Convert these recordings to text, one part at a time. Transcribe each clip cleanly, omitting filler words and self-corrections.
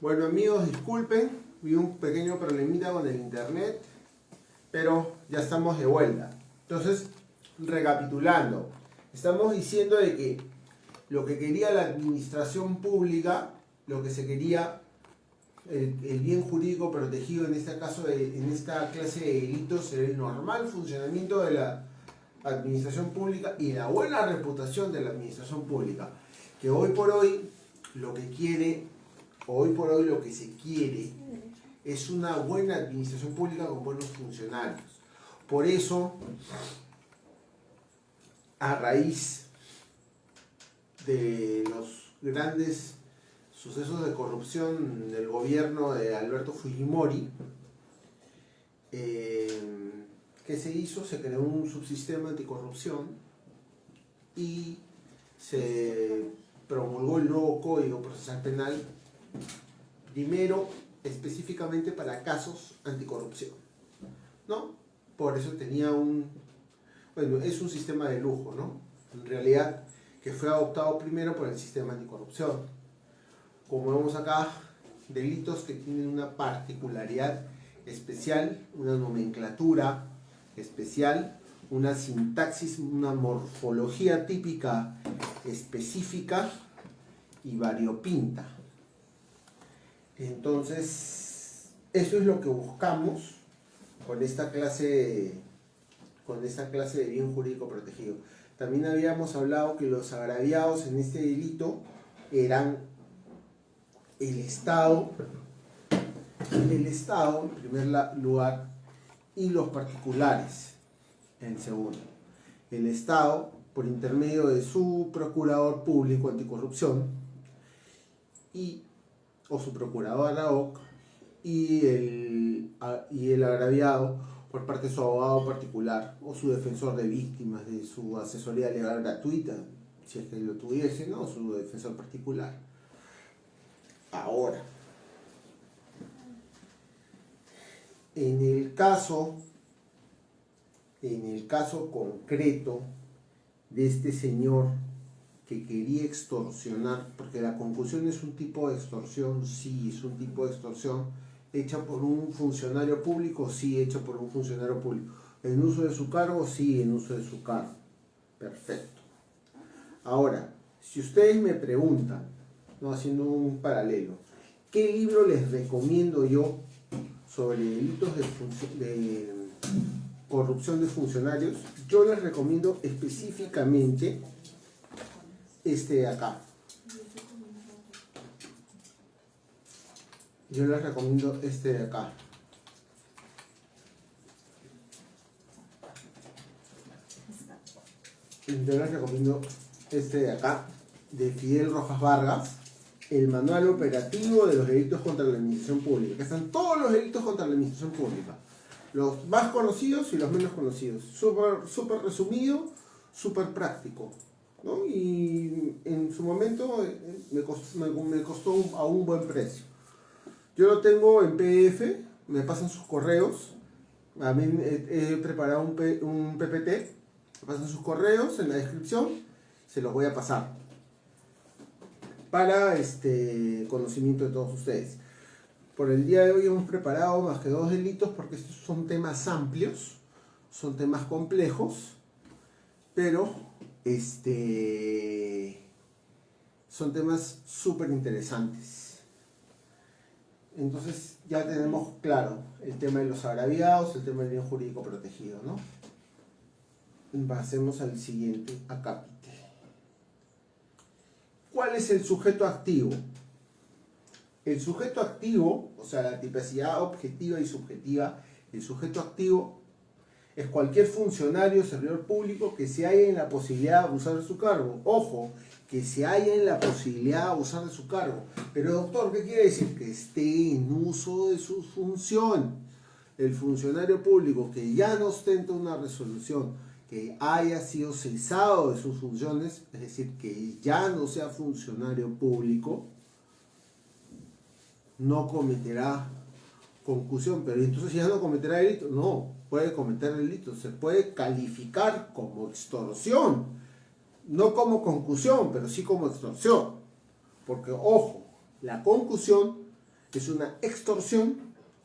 Bueno amigos, disculpen, vi un pequeño problemita con el internet, pero ya estamos de vuelta. Entonces, recapitulando, estamos diciendo de que lo que quería la administración pública, lo que se quería, el bien jurídico protegido en este caso, en esta clase de delitos, era el normal funcionamiento de la administración pública y la buena reputación de la administración pública, que hoy por hoy lo que quiere, hoy por hoy lo que se quiere es una buena administración pública con buenos funcionarios. Por eso, a raíz de los grandes sucesos de corrupción del gobierno de Alberto Fujimori, ¿qué se hizo? Se creó un subsistema anticorrupción y se promulgó el nuevo Código Procesal Penal, primero específicamente para casos anticorrupción, ¿no? Por eso tenía es un sistema de lujo, ¿no? En realidad, que fue adoptado primero por el sistema anticorrupción. Como vemos acá, delitos que tienen una particularidad especial, una nomenclatura especial, una sintaxis, una morfología típica específica y variopinta. Entonces, eso es lo que buscamos con esta clase de bien jurídico protegido. También habíamos hablado que los agraviados en este delito eran el Estado en primer lugar y los particulares en segundo. El Estado por intermedio de su procurador público anticorrupción o su procurador ad hoc y el agraviado por parte de su abogado particular o su defensor de víctimas, de su asesoría legal gratuita, si es que lo tuviese, ¿no? Su defensor particular. Ahora, en el caso concreto de este señor que quería extorsionar, porque la concusión es un tipo de extorsión, sí, es un tipo de extorsión hecha por un funcionario público, sí, hecha por un funcionario público. ¿En uso de su cargo? Sí, en uso de su cargo. Perfecto. Ahora, si ustedes me preguntan, no, haciendo un paralelo, ¿qué libro les recomiendo yo sobre delitos de corrupción de funcionarios? Yo les recomiendo específicamente este de acá. Yo les recomiendo este de acá. Yo les recomiendo este de acá, de Fidel Rojas Vargas, el manual operativo de los delitos contra la administración pública. Que están todos los delitos contra la administración pública. Los más conocidos y los menos conocidos. Súper resumido, súper práctico, ¿no? Y en su momento me costó a un buen precio. Yo lo tengo en PDF, me pasan sus correos. También he preparado un PPT, me pasan sus correos en la descripción, se los voy a pasar para conocimiento de todos ustedes. Por el día de hoy hemos preparado más que 2 delitos porque estos son temas amplios, son temas complejos, pero son temas súper interesantes. Entonces ya tenemos claro el tema de los agraviados, el tema del bien jurídico protegido, ¿no? Pasemos al siguiente acápite. ¿Cuál es el sujeto activo? El sujeto activo, o sea, la tipicidad objetiva y subjetiva, el sujeto activo es cualquier funcionario o servidor público que se halla en la posibilidad de abusar de su cargo. Ojo, que se halla en la posibilidad de abusar de su cargo. Pero doctor, ¿qué quiere decir? Que esté en uso de su función. El funcionario público que ya no ostenta una resolución, que haya sido cesado de sus funciones, es decir, que ya no sea funcionario público, no cometerá concusión. Pero entonces ya no cometerá delito. No, puede cometer delito. Se puede calificar como extorsión. No como concusión, pero sí como extorsión. Porque, ojo, la concusión Es una extorsión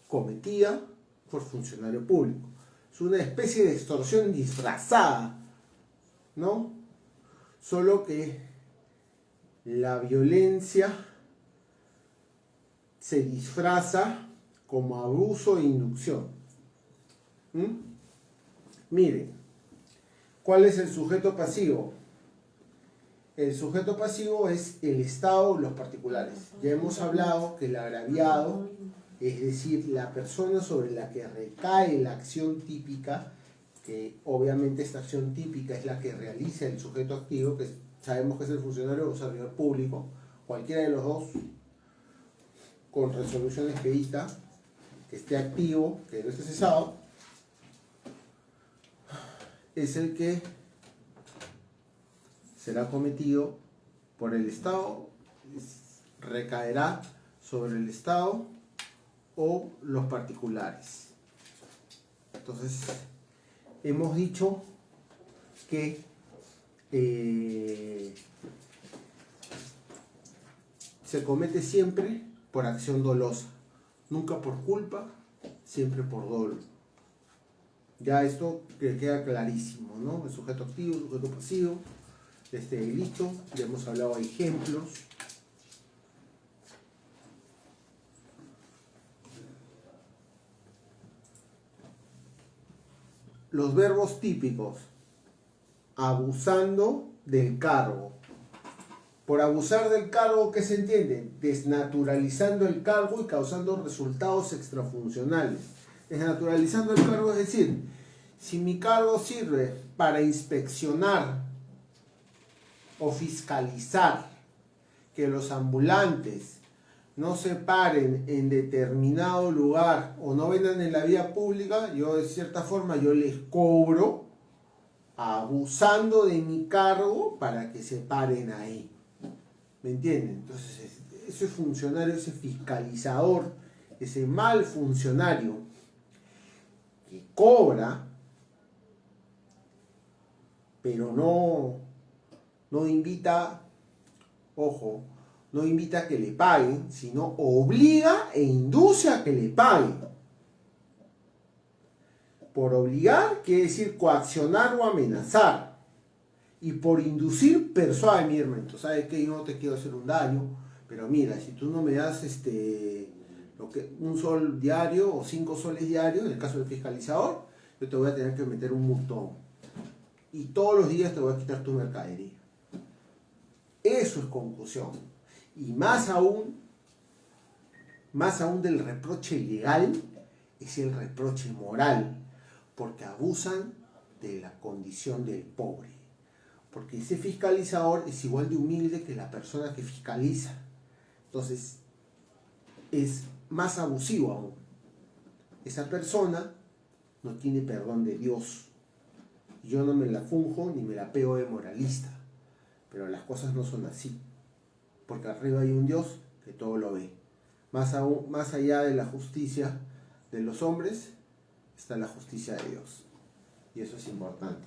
cometida por funcionario público. Es una especie de extorsión disfrazada, ¿no? Solo que la violencia se disfraza como abuso e inducción. Miren, ¿cuál es el sujeto pasivo? El sujeto pasivo es el Estado o los particulares. Ya hemos hablado que el agraviado, es decir, la persona sobre la que recae la acción típica, que obviamente esta acción típica es la que realiza el sujeto activo, que sabemos que es el funcionario o servidor público, cualquiera de los dos, con resolución expedita, que esté activo, que no esté cesado, es el que será cometido por el Estado, recaerá sobre el Estado o los particulares. Entonces, hemos dicho que se comete siempre por acción dolosa, nunca por culpa, siempre por dolo. Ya esto que queda clarísimo, ¿no? El sujeto activo, el sujeto pasivo, listo, ya hemos hablado de ejemplos. Los verbos típicos: abusando del cargo. Por abusar del cargo, ¿qué se entiende? Desnaturalizando el cargo y causando resultados extrafuncionales. Desnaturalizando el cargo, es decir, si mi cargo sirve para inspeccionar o fiscalizar que los ambulantes no se paren en determinado lugar o no vendan en la vía pública, yo de cierta forma yo les cobro abusando de mi cargo para que se paren ahí. ¿Me entienden? Entonces, ese funcionario, ese fiscalizador, ese mal funcionario que cobra, pero no invita, ojo, no invita a que le paguen, sino obliga e induce a que le paguen. Por obligar quiere decir coaccionar o amenazar. Y por inducir, persuade, mi hermano. ¿Sabes qué? Yo no te quiero hacer un daño, pero mira, si tú no me das un sol diario o 5 soles diarios, en el caso del fiscalizador, yo te voy a tener que meter un multón. Y todos los días te voy a quitar tu mercadería. Eso es concusión. Y más aún del reproche legal, es el reproche moral, porque abusan de la condición del pobre. Porque ese fiscalizador es igual de humilde que la persona que fiscaliza. Entonces, es más abusivo aún. Esa persona no tiene perdón de Dios. Yo no me la funjo ni me la pego de moralista. Pero las cosas no son así. Porque arriba hay un Dios que todo lo ve. Más allá de la justicia de los hombres, está la justicia de Dios. Y eso es importante.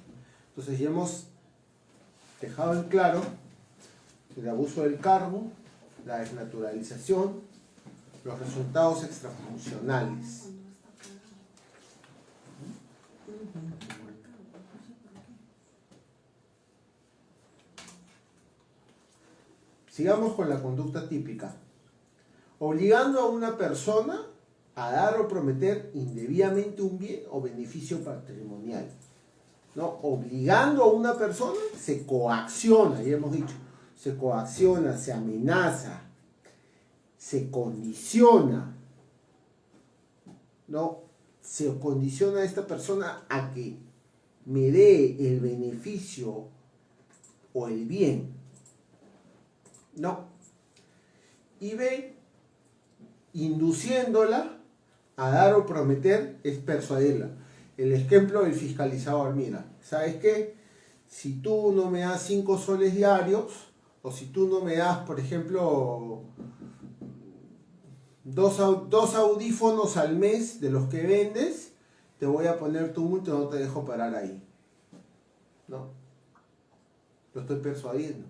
Entonces ya hemos dejado en claro el abuso del cargo, la desnaturalización, los resultados extrafuncionales. Sigamos con la conducta típica. Obligando a una persona a dar o prometer indebidamente un bien o beneficio patrimonial. ¿No? Obligando a una persona se coacciona, ya hemos dicho, se coacciona, se amenaza, se condiciona, ¿no? Se condiciona a esta persona a que me dé el beneficio o el bien, ¿no? Y B, induciéndola a dar o prometer es persuadirla. El ejemplo del fiscalizador: mira, ¿sabes qué? Si tú no me das 5 soles diarios, o si tú no me das, por ejemplo, dos audífonos al mes de los que vendes, te voy a poner tu multa, no te dejo parar ahí. ¿No? Lo estoy persuadiendo.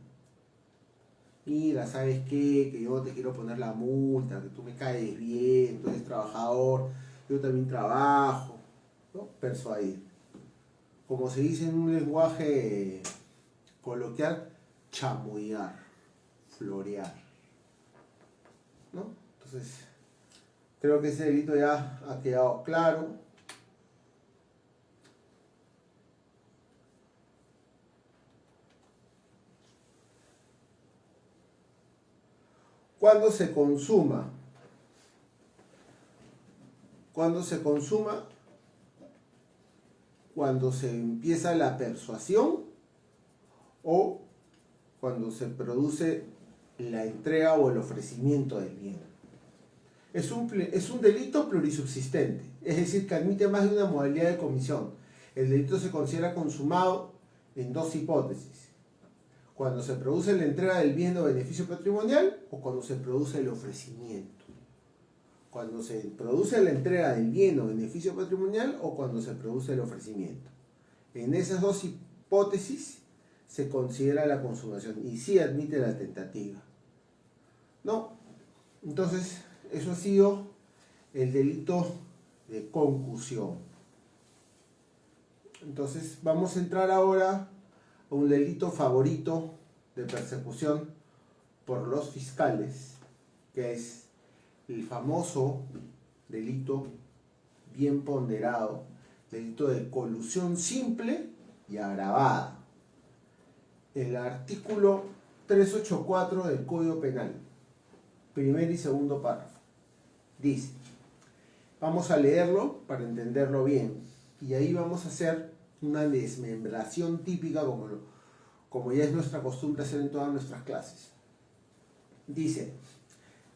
mira, ¿sabes qué? Que yo te quiero poner la multa, que tú me caes bien, tú eres trabajador, yo también trabajo, ¿no? Persuadir. Como se dice en un lenguaje coloquial, chamullar, florear, ¿no? Entonces, creo que ese delito ya ha quedado claro. Cuando se consuma, cuando se empieza la persuasión o cuando se produce la entrega o el ofrecimiento del bien. Es un delito plurisubsistente, es decir, que admite más de una modalidad de comisión. El delito se considera consumado en dos hipótesis: cuando se produce la entrega del bien o beneficio patrimonial o cuando se produce el ofrecimiento. Cuando se produce la entrega del bien o beneficio patrimonial o cuando se produce el ofrecimiento. En esas dos hipótesis se considera la consumación y sí admite la tentativa. ¿No? Entonces, eso ha sido el delito de concusión. Entonces, vamos a entrar ahora a un delito favorito de persecución por los fiscales, que es el famoso delito bien ponderado, delito de colusión simple y agravada. El artículo 384 del Código Penal, primer y segundo párrafo, dice, vamos a leerlo para entenderlo bien, y ahí vamos a hacer una desmembración típica como ya es nuestra costumbre hacer en todas nuestras clases. Dice,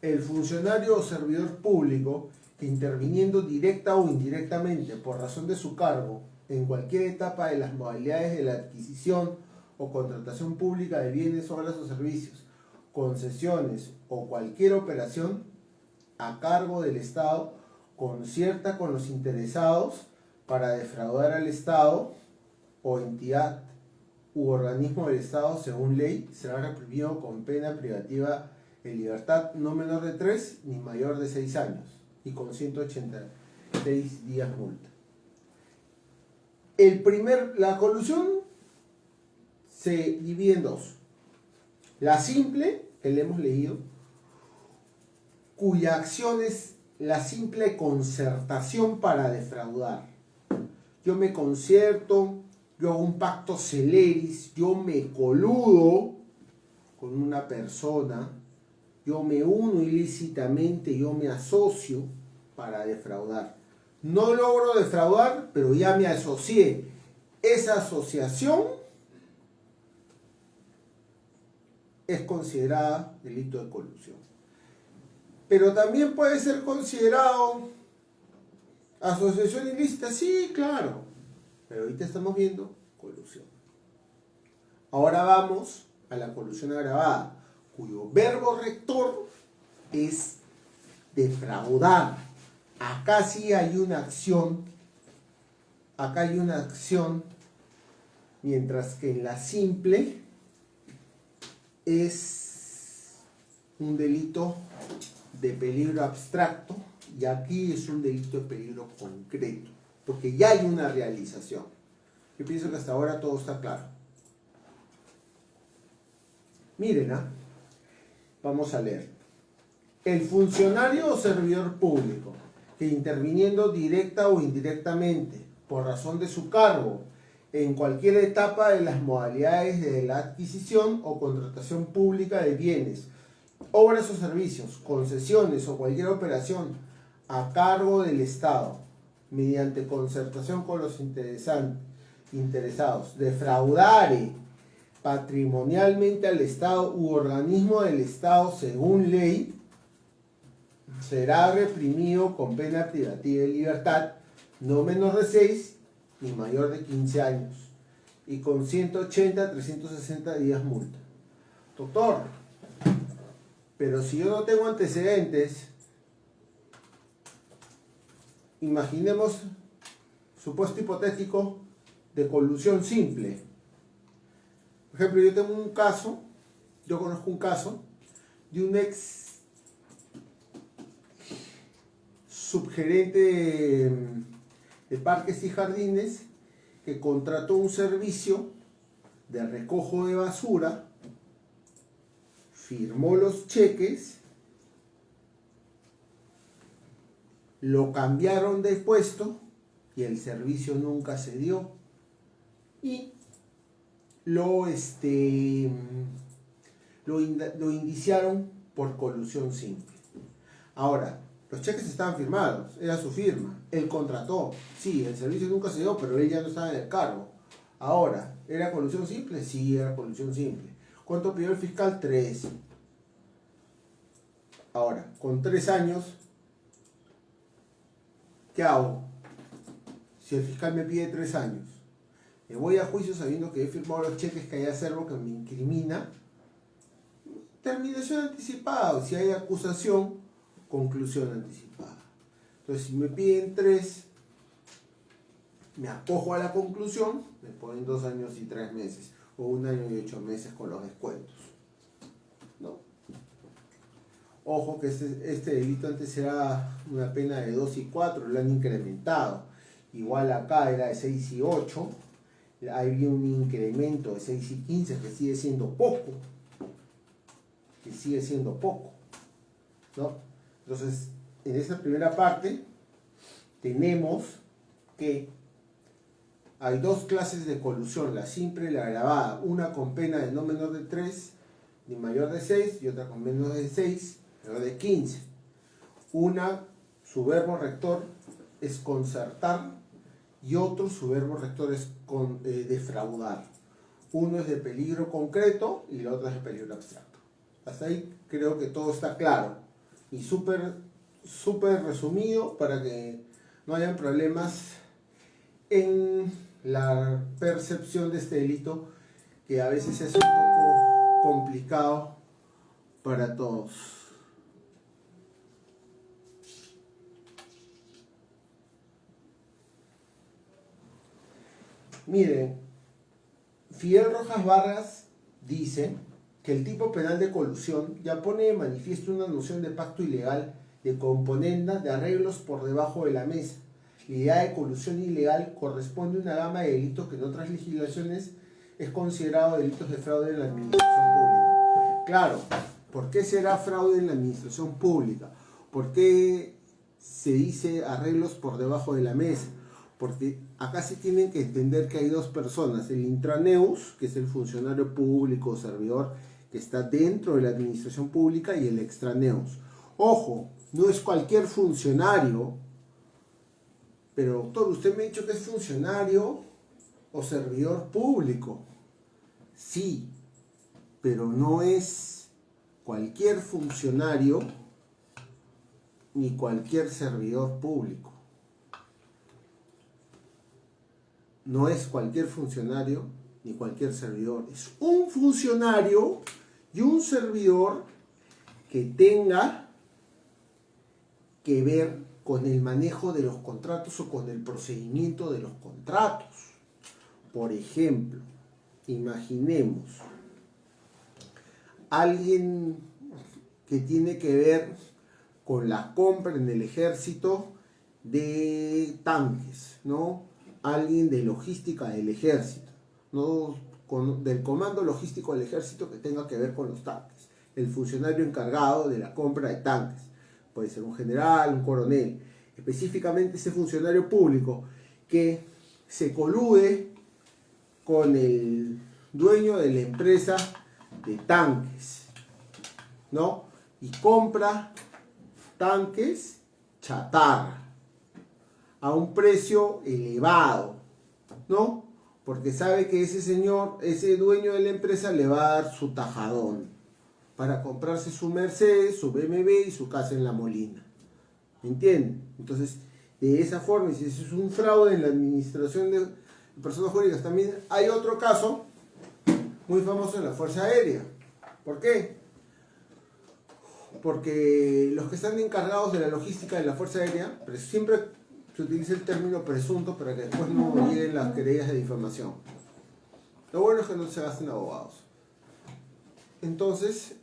el funcionario o servidor público que interviniendo directa o indirectamente por razón de su cargo en cualquier etapa de las modalidades de la adquisición o contratación pública de bienes, obras o servicios, concesiones o cualquier operación a cargo del Estado concierta con los interesados para defraudar al Estado o entidad u organismo del Estado según ley, será reprimido con pena privativa de libertad no menor de 3 ni mayor de 6 años y con 186 días multa. La colusión se divide en dos. La simple, que le hemos leído, cuya acción es la simple concertación para defraudar. Yo me concierto, yo hago un pacto celeris, yo me coludo con una persona, yo me uno ilícitamente, yo me asocio para defraudar. No logro defraudar, pero ya me asocié. Esa asociación es considerada delito de colusión. Pero también puede ser considerado asociación ilícita, sí, claro. Pero ahorita estamos viendo colusión. Ahora vamos a la colusión agravada, cuyo verbo rector es defraudar. Acá sí hay una acción, mientras que en la simple es un delito de peligro abstracto y aquí es un delito de peligro concreto, porque ya hay una realización. Yo pienso que hasta ahora todo está claro. Miren, vamos a leer. El funcionario o servidor público que interviniendo directa o indirectamente por razón de su cargo en cualquier etapa de las modalidades de la adquisición o contratación pública de bienes, obras o servicios, concesiones o cualquier operación a cargo del Estado, mediante concertación con los interesados, defraudare patrimonialmente al Estado u organismo del Estado según ley, será reprimido con pena privativa de libertad no menor de 6 ni mayor de 15 años y con 180 a 360 días multa. Doctor, pero si yo no tengo antecedentes, imaginemos supuesto hipotético de colusión simple. Por ejemplo, yo tengo un caso Yo conozco un caso de un ex subgerente de parques y jardines que contrató un servicio de recojo de basura, firmó los cheques, lo cambiaron de puesto y el servicio nunca se dio. Y lo indiciaron por colusión simple. Ahora, los cheques estaban firmados, era su firma, él contrató, sí, el servicio nunca se dio, pero él ya no estaba en el cargo. Ahora, ¿era colusión simple? Sí, era colusión simple. ¿Cuánto pidió el fiscal? 3. Ahora, con 3 años, ¿qué hago? Si el fiscal me pide 3 años, me voy a juicio sabiendo que he firmado los cheques, que hay acervo que me incrimina. Terminación anticipada, si hay acusación, conclusión anticipada. Entonces, si me piden 3, me acojo a la conclusión, me ponen 2 años y 3 meses, o 1 año y 8 meses con los descuentos. ¿No? Ojo que este delito antes era una pena de 2 y 4, lo han incrementado. Igual acá era de 6 y 8, hay un incremento de 6 y 15 que sigue siendo poco. ¿No? Entonces, en esa primera parte tenemos que hay 2 clases de colusión, la simple y la agravada, una con pena de no menor de 3 ni mayor de 6 y otra con menos de 6, mayor de 15. Una, su verbo rector es concertar y otro, su verbo rector es defraudar. Uno es de peligro concreto y el otro es de peligro abstracto. Hasta ahí creo que todo está claro y súper resumido para que no hayan problemas en la percepción de este delito, que a veces es un poco complicado para todos. Miren, Fidel Rojas Vargas dice que el tipo penal de colusión ya pone de manifiesto una noción de pacto ilegal, de componenda, de arreglos por debajo de la mesa. La idea de colusión ilegal corresponde a una gama de delitos que en otras legislaciones es considerado delitos de fraude en la administración pública. Claro, ¿por qué será fraude en la administración pública? ¿Por qué se dice arreglos por debajo de la mesa? Porque acá sí tienen que entender que hay 2 personas, el intraneus, que es el funcionario público o servidor que está dentro de la administración pública, y el extraneus. Ojo, no es cualquier funcionario, pero doctor, usted me ha dicho que es funcionario o servidor público. Sí, pero no es cualquier funcionario ni cualquier servidor público. No es cualquier funcionario ni cualquier servidor. Es un funcionario y un servidor que tenga que ver con el manejo de los contratos o con el procedimiento de los contratos. Por ejemplo, imaginemos alguien que tiene que ver con la compra en el ejército de tanques, ¿no? Alguien de logística del ejército, ¿no? Del comando logístico del ejército que tenga que ver con los tanques. El funcionario encargado de la compra de tanques. Puede ser un general, un coronel. Específicamente ese funcionario público que se colude con el dueño de la empresa de tanques, ¿no? Y compra tanques chatarra a un precio elevado, ¿no? Porque sabe que ese señor, ese dueño de la empresa, le va a dar su tajadón para comprarse su Mercedes, su BMW y su casa en La Molina. ¿Me entienden? Entonces, de esa forma, si eso es un fraude en la administración de personas jurídicas, también hay otro caso muy famoso en la Fuerza Aérea. ¿Por qué? Porque los que están encargados de la logística de la Fuerza Aérea, pero siempre se utiliza el término presunto para que después no lleguen las querellas de difamación. Lo bueno es que no se gasten abogados. Entonces,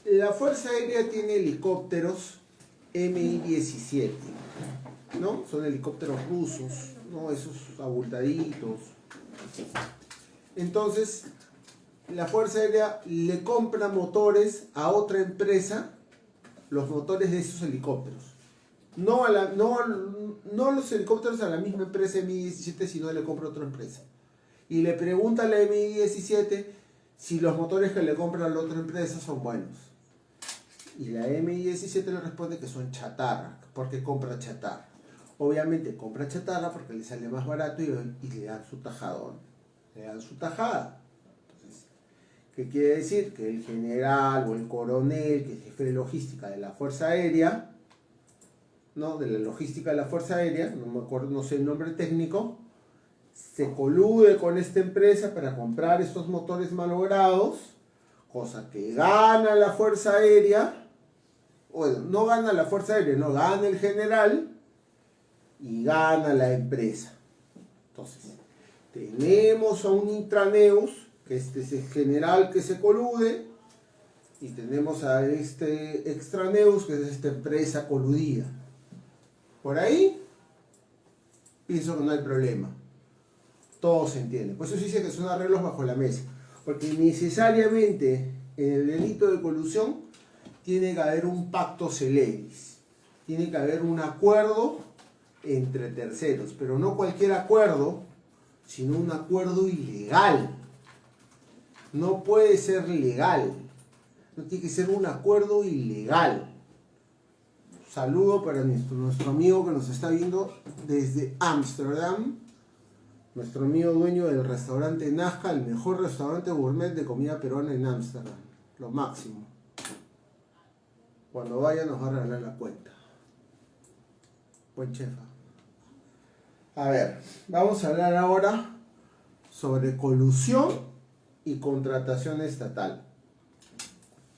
la Fuerza Aérea tiene helicópteros Mi-17, ¿no? Son helicópteros rusos, ¿no? Esos abultaditos. Entonces, la Fuerza Aérea le compra motores a otra empresa, los motores de esos helicópteros. No los helicópteros a la misma empresa Mi-17, sino le compra a otra empresa. Y le pregunta a la Mi-17 si los motores que le compra a la otra empresa son buenos. Y la Mi-17 le responde que son chatarra, porque compra chatarra. Obviamente compra chatarra porque le sale más barato y le dan su tajadón. Le dan su tajada. Entonces, ¿qué quiere decir? Que el general o el coronel, que es jefe de logística de la Fuerza Aérea, ¿no? De la logística de la Fuerza Aérea, no me acuerdo, no sé el nombre técnico, se colude con esta empresa para comprar estos motores malogrados, cosa que gana la Fuerza Aérea. Bueno, no gana la Fuerza Aérea, no gana el general y gana la empresa. Entonces, tenemos a un intraneus, que este es el general que se colude, y tenemos a este extraneus, que es esta empresa coludida. Por ahí, pienso que no hay problema. Todo se entiende. Por eso se dice que son arreglos bajo la mesa. Porque necesariamente en el delito de colusión tiene que haber un pacto celeris. Tiene que haber un acuerdo entre terceros. Pero no cualquier acuerdo, sino un acuerdo ilegal. No puede ser legal. No tiene que ser un acuerdo ilegal. Saludo para nuestro amigo que nos está viendo desde Ámsterdam. Nuestro amigo dueño del restaurante Nazca, el mejor restaurante gourmet de comida peruana en Ámsterdam. Lo máximo. Cuando vaya nos va a regalar la cuenta. Buen chefa. A ver, vamos a hablar ahora sobre colusión y contratación estatal.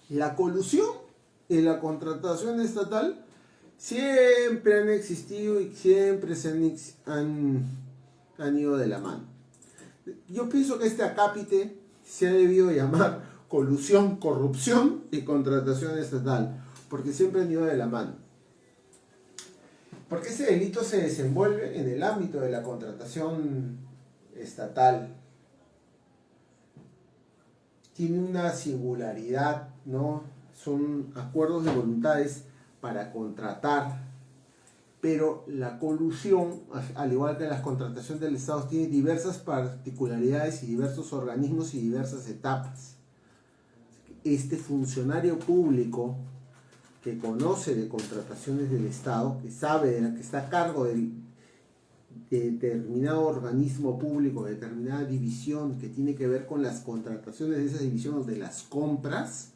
La colusión y la contratación estatal siempre han existido y siempre han ido de la mano. Yo pienso que este acápite se ha debido llamar colusión, corrupción y contratación estatal, porque siempre han ido de la mano. Porque ese delito se desenvuelve en el ámbito de la contratación estatal. Tiene una singularidad, ¿no? Son acuerdos de voluntades para contratar, pero la colusión, al igual que las contrataciones del Estado, tiene diversas particularidades y diversos organismos y diversas etapas. Este funcionario público que conoce de contrataciones del Estado, que sabe de la que está a cargo de determinado organismo público, de determinada división que tiene que ver con las contrataciones de esa división o de las compras,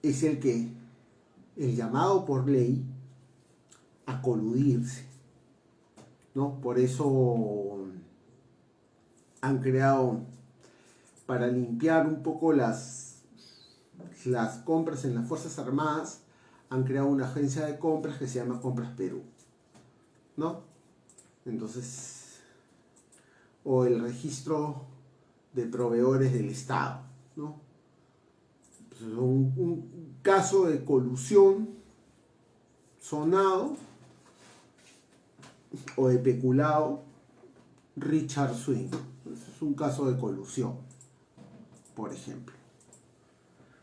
es el llamado por ley a coludirse, ¿no? Por eso han creado, para limpiar un poco las compras en las Fuerzas Armadas, han creado una agencia de compras que se llama Compras Perú, ¿no? Entonces, o el registro de proveedores del Estado, ¿no? Pues un caso de colusión sonado o de peculado, Richard Swing. Es un caso de colusión, por ejemplo.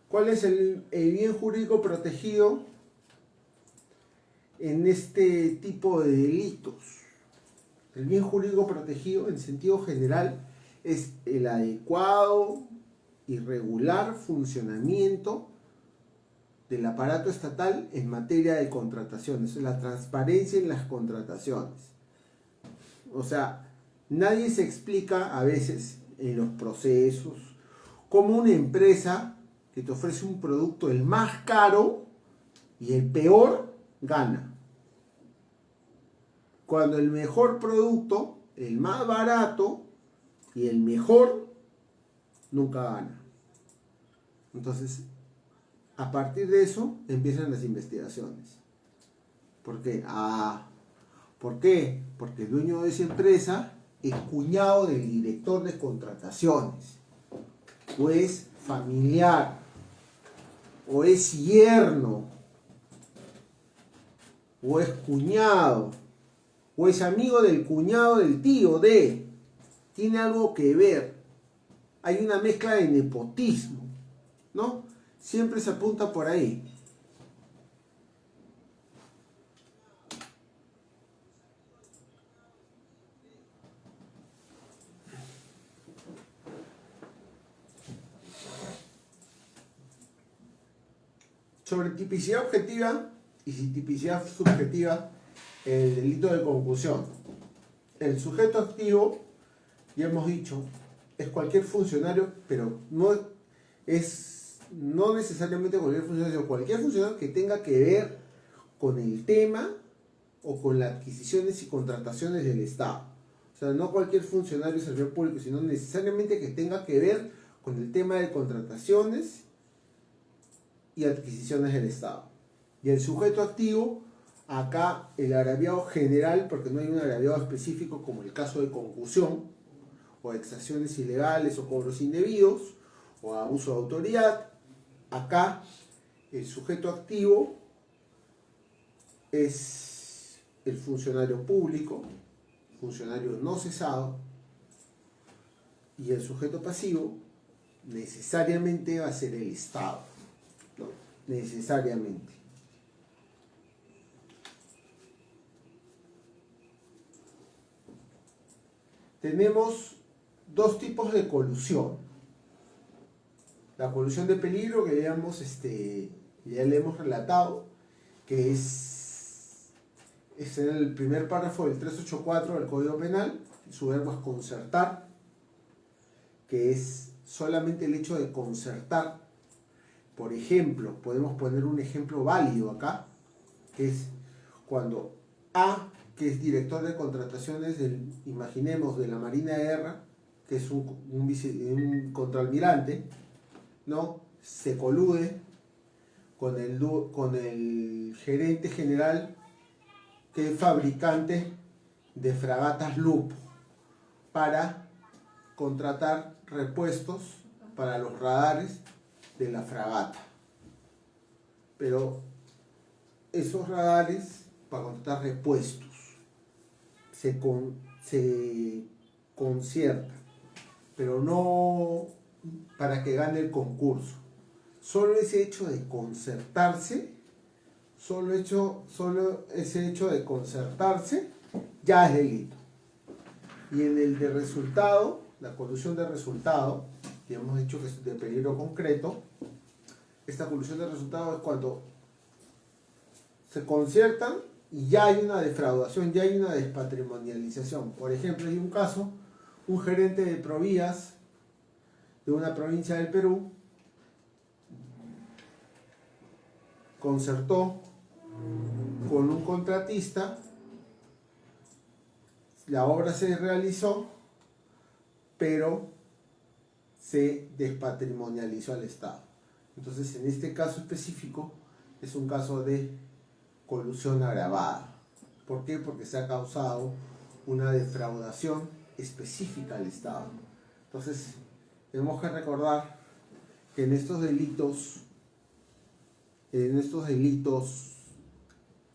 ¿Cuál es el bien jurídico protegido en este tipo de delitos? El bien jurídico protegido, en sentido general, es el adecuado y regular funcionamiento del aparato estatal en materia de contrataciones, la transparencia en las contrataciones. O sea, nadie se explica a veces en los procesos cómo una empresa que te ofrece un producto el más caro y el peor gana, cuando el mejor producto, el más barato y el mejor nunca gana. Entonces, a partir de eso empiezan las investigaciones. ¿Por qué? ¿Por qué? Porque el dueño de esa empresa es cuñado del director de contrataciones, o es familiar, o es yerno, o es cuñado, o es amigo del cuñado del tío de, tiene algo que ver. Hay una mezcla de nepotismo, ¿no? Siempre se apunta por ahí. Sobre tipicidad objetiva y tipicidad subjetiva, el delito de concusión. El sujeto activo, ya hemos dicho, es cualquier funcionario, pero no necesariamente cualquier funcionario, sino cualquier funcionario que tenga que ver con el tema o con las adquisiciones y contrataciones del Estado. O sea, no cualquier funcionario del servidor público, sino necesariamente que tenga que ver con el tema de contrataciones y adquisiciones del Estado. Y el sujeto activo, acá el agraviado general, porque no hay un agraviado específico como el caso de concusión, o exacciones ilegales o cobros indebidos, o abuso de autoridad. Acá el sujeto activo es el funcionario público, funcionario no cesado, y el sujeto pasivo necesariamente va a ser el Estado, ¿no? Necesariamente. Tenemos dos tipos de colusión. La colusión de peligro, que ya le hemos relatado, que es en el primer párrafo del 384 del Código Penal. Su verbo es concertar, que es solamente el hecho de concertar. Por ejemplo, podemos poner un ejemplo válido acá, que es cuando A, que es director de contrataciones imaginemos, de la Marina de Guerra, que es un contraalmirante, ¿no? Se colude con el gerente general, que es fabricante de fragatas Lupo, para contratar repuestos para los radares de la fragata. Pero esos radares, para contratar repuestos, se concierta, pero no para que gane el concurso. Solo ese hecho de concertarse, solo ese hecho de concertarse ya es delito. Y en el de resultado, la colusión de resultado, que hemos dicho que es de peligro concreto, esta colusión de resultado es cuando se conciertan y ya hay una defraudación, ya hay una despatrimonialización. Por ejemplo, hay un caso, un gerente de Provías de una provincia del Perú concertó con un contratista, la obra se realizó, pero se despatrimonializó al Estado. Entonces, en este caso específico, es un caso de colusión agravada. ¿Por qué? Porque se ha causado una defraudación específica al Estado. Entonces, tenemos que recordar que en estos delitos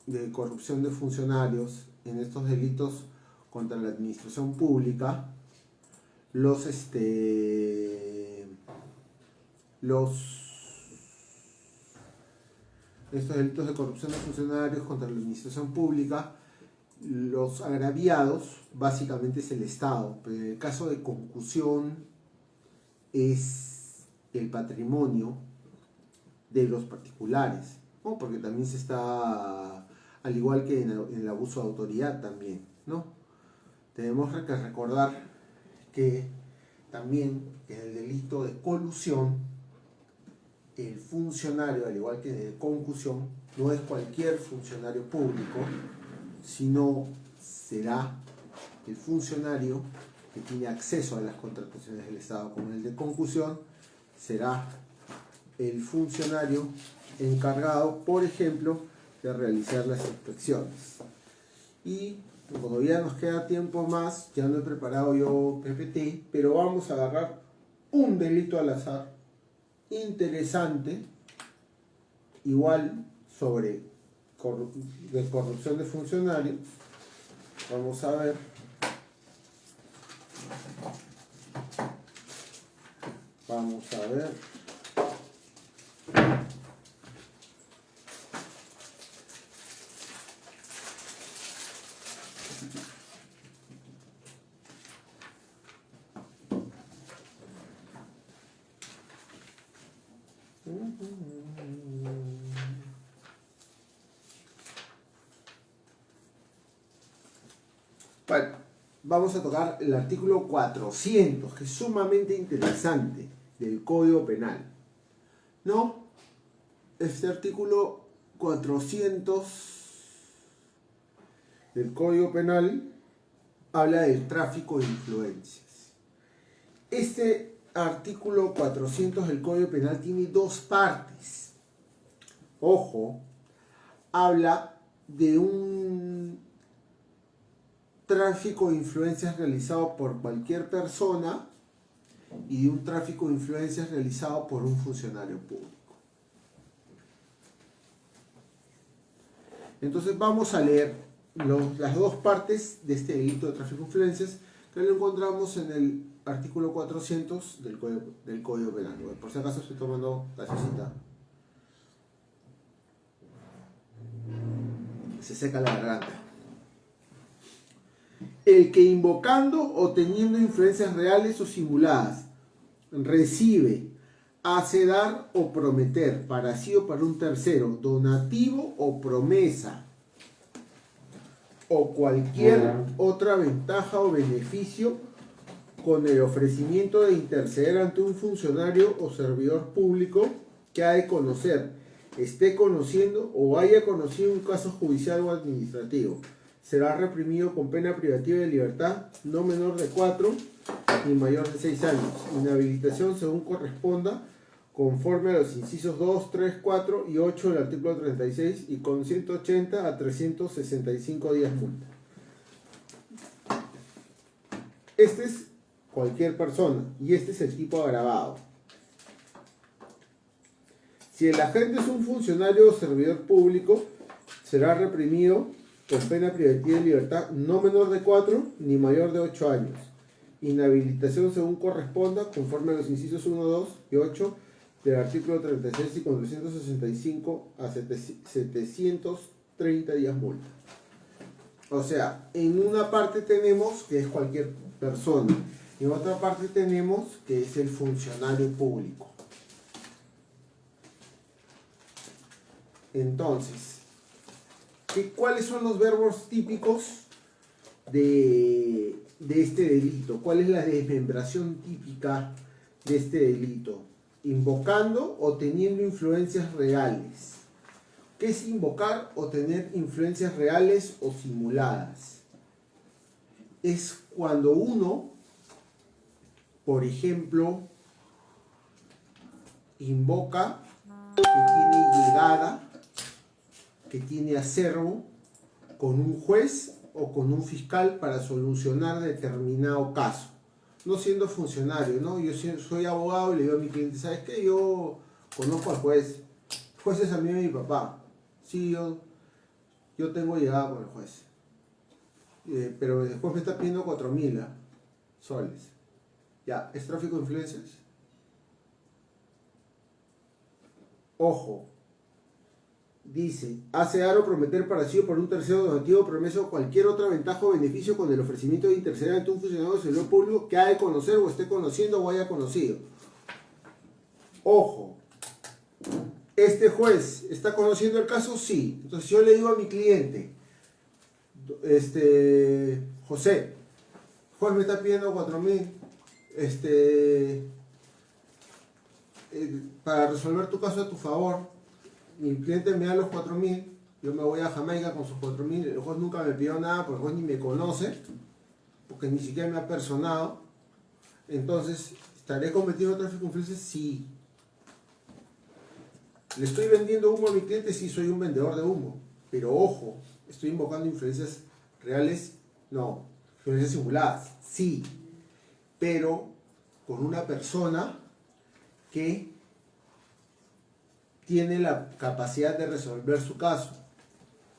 de corrupción de funcionarios, en estos delitos contra la administración pública, estos delitos de corrupción de funcionarios contra la administración pública, los agraviados básicamente es el Estado, pero en el caso de concusión es el patrimonio de los particulares, ¿no? Porque también se está, al igual que en el abuso de autoridad también, ¿no? Tenemos que recordar que también en el delito de colusión, el funcionario, al igual que en el de concusión, no es cualquier funcionario público, sino será el funcionario que tiene acceso a las contrataciones del Estado. Como en el de concusión, será el funcionario encargado, por ejemplo, de realizar las inspecciones. Y Todavía nos queda tiempo más, ya no he preparado yo PPT, pero vamos a agarrar un delito al azar, interesante, igual sobre de corrupción de funcionarios. Vamos a ver. Vamos a ver. Bueno, vamos a tocar el artículo 400, que es sumamente interesante, del Código Penal. ¿No? Este artículo 400 del Código Penal habla del tráfico de influencias. Este artículo 400 del Código Penal tiene dos partes. Ojo, habla de un tráfico de influencias realizado por cualquier persona y de un tráfico de influencias realizado por un funcionario público. Entonces vamos a leer las dos partes de este delito de tráfico de influencias, que lo encontramos en el artículo 400 del Código Penal. Por si acaso estoy tomando gasecita. Se seca la garganta. El que invocando o teniendo influencias reales o simuladas recibe, hace dar o prometer para sí o para un tercero donativo o promesa o cualquier otra ventaja o beneficio con el ofrecimiento de interceder ante un funcionario o servidor público que ha de conocer, esté conociendo o haya conocido un caso judicial o administrativo, será reprimido con pena privativa de libertad no menor de 4 ni mayor de 6 años. Inhabilitación según corresponda, conforme a los incisos 2, 3, 4 y 8 del artículo 36 y con 180 a 365 días multa. Este es cualquier persona y este es el tipo agravado. Si el agente es un funcionario o servidor público, será reprimido con pena privativa de libertad no menor de 4 ni mayor de 8 años. Inhabilitación según corresponda, conforme a los incisos 1, 2 y 8 del artículo 36 y con 365 a 730 días multa. O sea, en una parte tenemos que es cualquier persona, en otra parte tenemos que es el funcionario público. Entonces, ¿cuáles son los verbos típicos de este delito? ¿Cuál es la desmembración típica de este delito? Invocando o teniendo influencias reales. ¿Qué es invocar o tener influencias reales o simuladas? Es cuando uno, por ejemplo, invoca que tiene llegada, que tiene acervo con un juez o con un fiscal para solucionar determinado caso, no siendo funcionario, ¿no? Yo soy abogado y le digo a mi cliente, ¿sabes qué? Yo conozco al juez, el juez es amigo de mi papá, sí, yo tengo llegada con el juez, pero el juez me está pidiendo 4.000 soles, ya, ¿es tráfico de influencias? Ojo, dice, hace dar o prometer para sí o por un tercero donativo, promesa o cualquier otra ventaja o beneficio con el ofrecimiento de interceder ante un funcionario del servidor público que ha de conocer o esté conociendo o haya conocido. Ojo, ¿este juez está conociendo el caso? Sí. Entonces yo le digo a mi cliente, José, el juez me está pidiendo 4.000, para resolver tu caso a tu favor. Mi cliente me da los 4.000, yo me voy a Jamaica con sus 4.000, el juez nunca me pidió nada porque el juez ni me conoce, porque ni siquiera me ha personado. Entonces, ¿estaré cometiendo tráfico de influencias? Sí. ¿Le estoy vendiendo humo a mi cliente? Sí, soy un vendedor de humo. Pero ojo, estoy invocando influencias reales, no. Influencias simuladas, sí. Pero con una persona que tiene la capacidad de resolver su caso.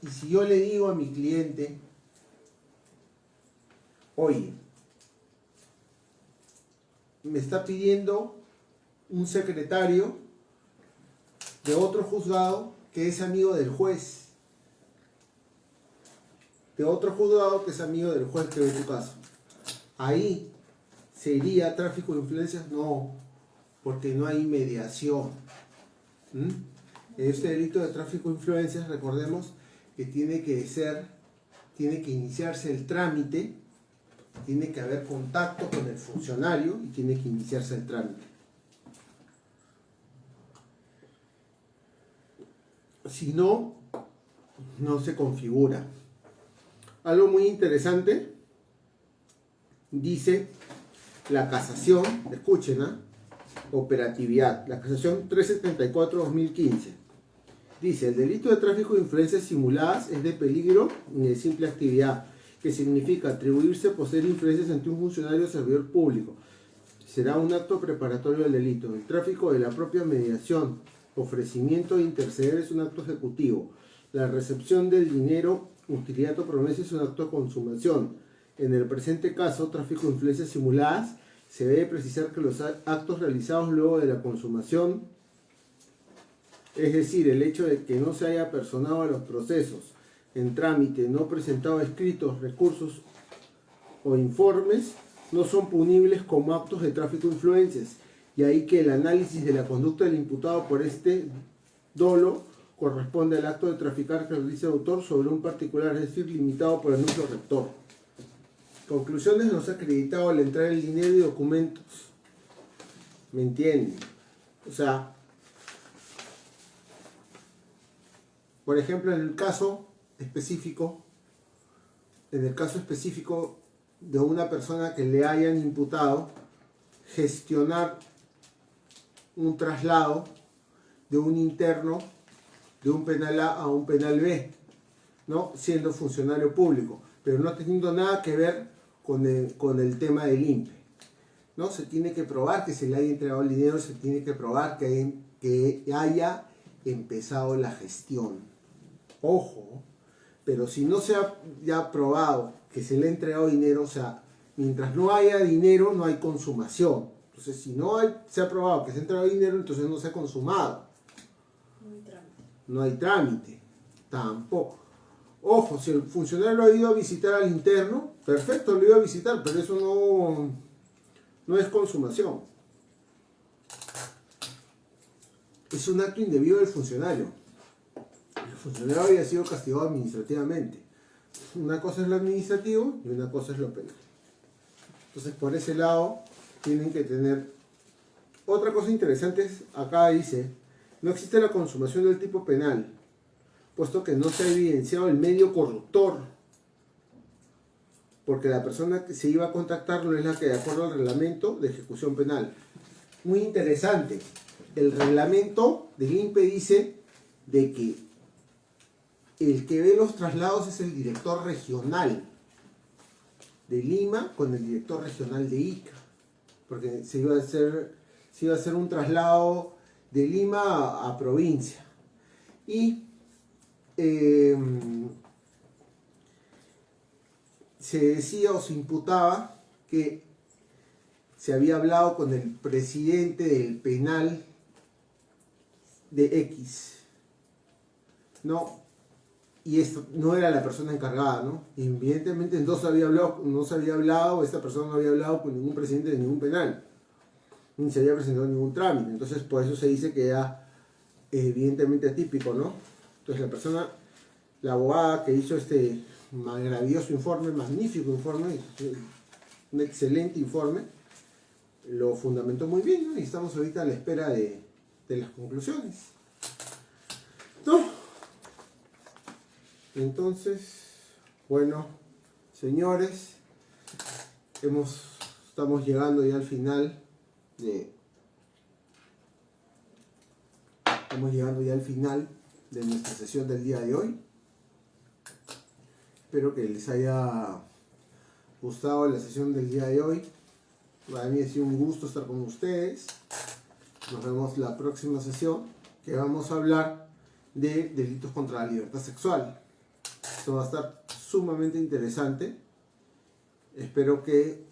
Y si yo le digo a mi cliente, oye, me está pidiendo un secretario de otro juzgado que es amigo del juez, de otro juzgado que es amigo del juez que ve tu caso. Ahí sería tráfico de influencias, no, porque no hay mediación. Este delito de tráfico de influencias, recordemos que tiene que iniciarse el trámite, tiene que haber contacto con el funcionario y tiene que iniciarse el trámite. Si no, no se configura. Algo muy interesante, dice la casación, escuchen, operatividad, la casación 374-2015. Dice, el delito de tráfico de influencias simuladas es de peligro y de simple actividad, que significa atribuirse, poseer influencias ante un funcionario o servidor público. Será un acto preparatorio del delito. El tráfico de la propia mediación, ofrecimiento de interceder es un acto ejecutivo. La recepción del dinero, utilidad o promesa es un acto de consumación. En el presente caso, tráfico de influencias simuladas, se debe precisar que los actos realizados luego de la consumación, es decir, el hecho de que no se haya personado a los procesos en trámite, no presentado escritos, recursos o informes, no son punibles como actos de tráfico de influencias, y ahí que el análisis de la conducta del imputado por este dolo corresponde al acto de traficar que realiza el autor sobre un particular, es decir, limitado por el núcleo rector. Conclusiones: no se ha acreditado al entrar el dinero y documentos. ¿Me entienden? O sea, por ejemplo, en el caso específico de una persona que le hayan imputado gestionar un traslado de un interno de un penal A a un penal B, ¿no? Siendo funcionario público, pero no teniendo nada que ver con el tema del INPE, ¿no? Se tiene que probar que se le haya entregado el dinero, se tiene que probar que haya empezado la gestión. Ojo, pero si no se ha ya probado que se le ha entregado dinero, o sea, mientras no haya dinero no hay consumación. Entonces, si se ha probado que se ha entregado dinero, entonces no se ha consumado. No hay trámite, tampoco. Ojo, si el funcionario lo ha ido a visitar al interno, perfecto, lo iba a visitar, pero eso no es consumación. Es un acto indebido del funcionario. El funcionario había sido castigado administrativamente. Una cosa es lo administrativo y una cosa es lo penal. Entonces, por ese lado, tienen que tener... Otra cosa interesante es, acá dice, no existe la consumación del tipo penal, puesto que no se ha evidenciado el medio corruptor, porque la persona que se iba a contactar no es la que de acuerdo al reglamento de ejecución penal. Muy interesante, el reglamento del INPE dice de que el que ve los traslados es el director regional de Lima con el director regional de Ica, porque se iba a hacer un traslado de Lima a provincia. Y se decía o se imputaba que se había hablado con el presidente del penal de X, ¿no? Y esto no era la persona encargada, ¿no? Evidentemente no se había hablado, esta persona no había hablado con ningún presidente de ningún penal, ni se había presentado ningún trámite. Entonces, por eso se dice que era evidentemente atípico, ¿no? Entonces, la abogada que hizo este maravilloso informe, magnífico informe, un excelente informe, lo fundamentó muy bien, ¿no? Y estamos ahorita a la espera de las conclusiones, ¿no? Entonces, bueno, señores, estamos llegando ya al final de nuestra sesión del día de hoy. espero que les haya gustado la sesión del día de hoy. Para mí ha sido un gusto estar con ustedes. Nos vemos la próxima sesión, que vamos a hablar de delitos contra la libertad sexual. Esto va a estar sumamente interesante. Espero que...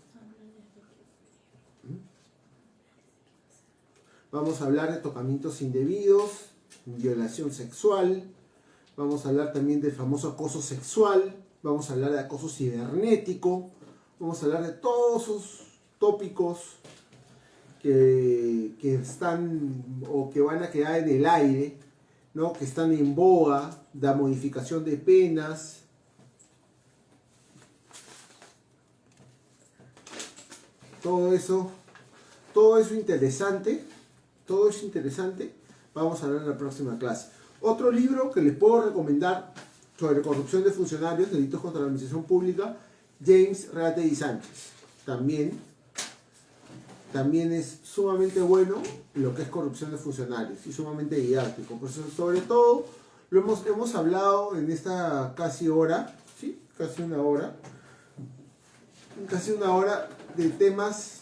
Vamos a hablar de tocamientos indebidos, violación sexual. Vamos a hablar también del famoso acoso sexual. Vamos a hablar de acoso cibernético. Vamos a hablar de todos esos tópicos que están o que van a quedar en el aire, ¿no? Que están en boga, la modificación de penas. Todo eso interesante. Todo es interesante. Vamos a hablar en la próxima clase. Otro libro que les puedo recomendar sobre corrupción de funcionarios, delitos contra la administración pública, James Ratey Sánchez. También es sumamente bueno lo que es corrupción de funcionarios y sumamente didáctico. Por eso, sobre todo, hemos hablado en esta casi hora, ¿sí? Casi una hora de temas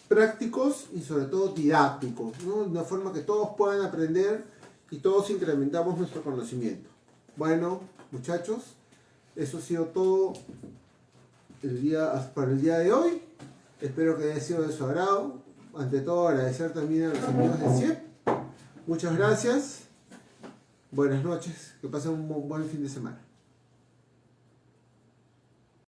prácticos y sobre todo didácticos, ¿no? De una forma que todos puedan aprender y todos incrementamos nuestro conocimiento. Bueno, muchachos, eso ha sido todo para el día de hoy. Espero que haya sido de su agrado. Ante todo, agradecer también a los amigos de CIEP. Muchas gracias. Buenas noches. Que pasen un buen fin de semana.